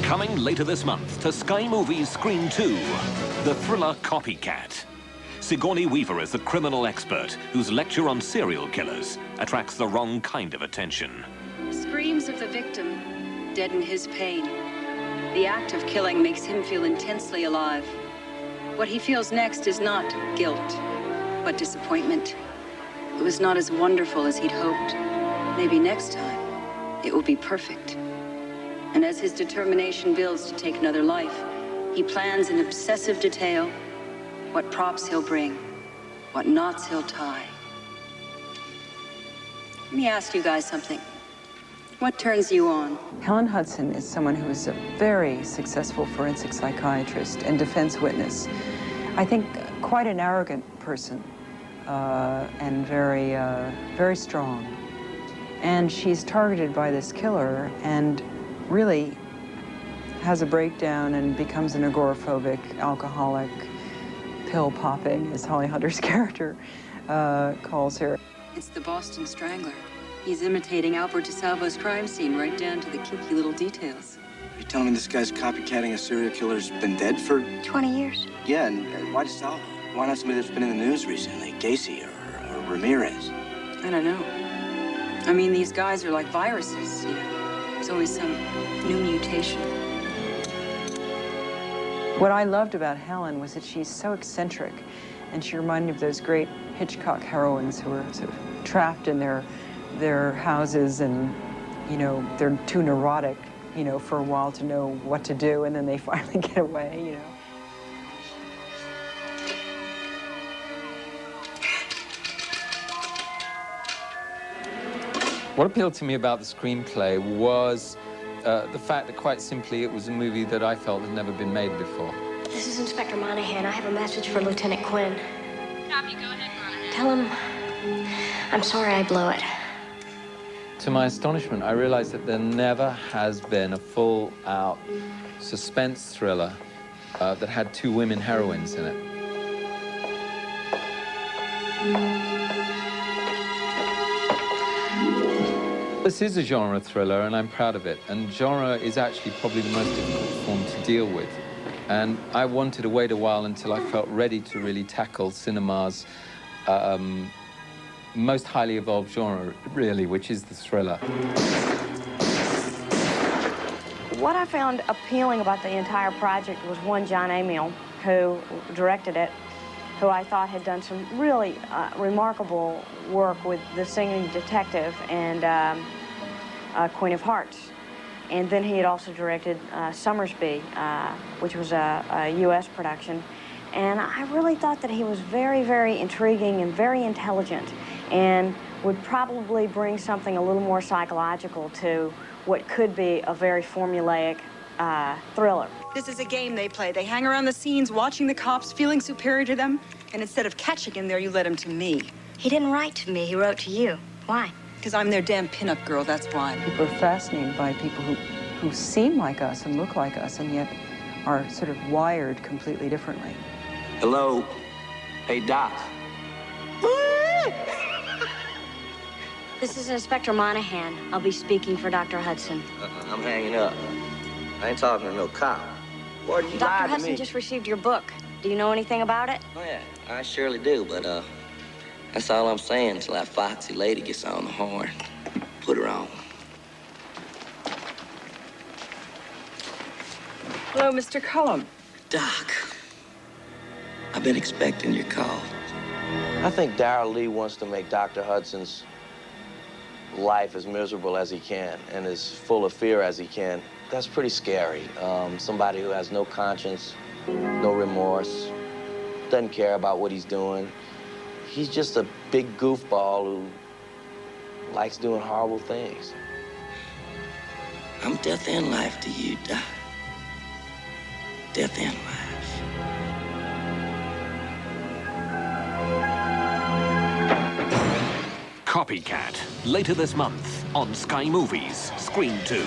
Coming later this month to Sky Movies Screen 2, the thriller Copycat. Sigourney Weaver is a criminal expert whose lecture on serial killers attracts the wrong kind of attention. Screams of the victim deaden his pain. The act of killing makes him feel intensely alive. What he feels next is not guilt, but disappointment. It was not as wonderful as he'd hoped. Maybe next time, it will be perfect. And as his determination builds to take another life, he plans in obsessive detail what props he'll bring, what knots he'll tie. Let me ask you guys something. What turns you on? Helen Hudson is someone who is a very successful forensic psychiatrist and defense witness. I think quite an arrogant person and very strong. And she's targeted by this killer and really has a breakdown and becomes an agoraphobic, alcoholic, pill-popping, as Holly Hunter's character calls her. It's the Boston Strangler. He's imitating Albert DeSalvo's crime scene right down to the kinky little details. Are you telling me this guy's copycatting a serial killer who's been dead for 20 years? Yeah, and why DeSalvo? Why not somebody that's been in the news recently? Gacy or Ramirez? I don't know. I mean, these guys are like viruses, you know. There's always some new mutation. What I loved about Helen was that she's so eccentric, and she reminded me of those great Hitchcock heroines who were sort of trapped in their houses, and, you know, they're too neurotic, you know, for a while to know what to do, and then they finally get away, you know. What appealed to me about the screenplay was the fact that, quite simply, it was a movie that I felt had never been made before. This is Inspector Monahan. I have a message for Lieutenant Quinn. Copy, go ahead, Monahan. Tell him I'm sorry I blew it. To my astonishment, I realized that there never has been a full-out suspense thriller that had two women heroines in it. This is a genre thriller, and I'm proud of it. And genre is actually probably the most difficult form to deal with. And I wanted to wait a while until I felt ready to really tackle cinema's most highly evolved genre, really, which is the thriller. What I found appealing about the entire project was one John Amiel, who directed it, who I thought had done some really remarkable work with The Singing Detective and Queen of Hearts. And then he had also directed Summersby, which was a U.S. production. And I really thought that he was very, very intriguing and very intelligent, and would probably bring something a little more psychological to what could be a very formulaic thriller. This is a game they play. They hang around the scenes watching the cops, feeling superior to them, and instead of catching him there, you led him to me. He didn't write to me, he wrote to you. Why? Because I'm their damn pinup girl, that's why. People are fascinated by people who seem like us and look like us, and yet are sort of wired completely differently. Hello? Hey, Doc. This is Inspector Monahan. I'll be speaking for Dr. Hudson. I'm hanging up. I ain't talking to no cop. Why did you lie Dr. to Hudson me? just received your book. Do you know anything about it? Oh, yeah, I surely do, but, that's all I'm saying until that foxy lady gets on the horn. Put her on. Hello, Mr. Cullum. Doc, I've been expecting your call. I think Darrell Lee wants to make Dr. Hudson's life as miserable as he can and as full of fear as he can. That's pretty scary. Somebody who has no conscience, no remorse, doesn't care about what he's doing. He's just a big goofball who likes doing horrible things. I'm death and life to you, Doc. Death and life. Copycat, later this month on Sky Movies Screen 2.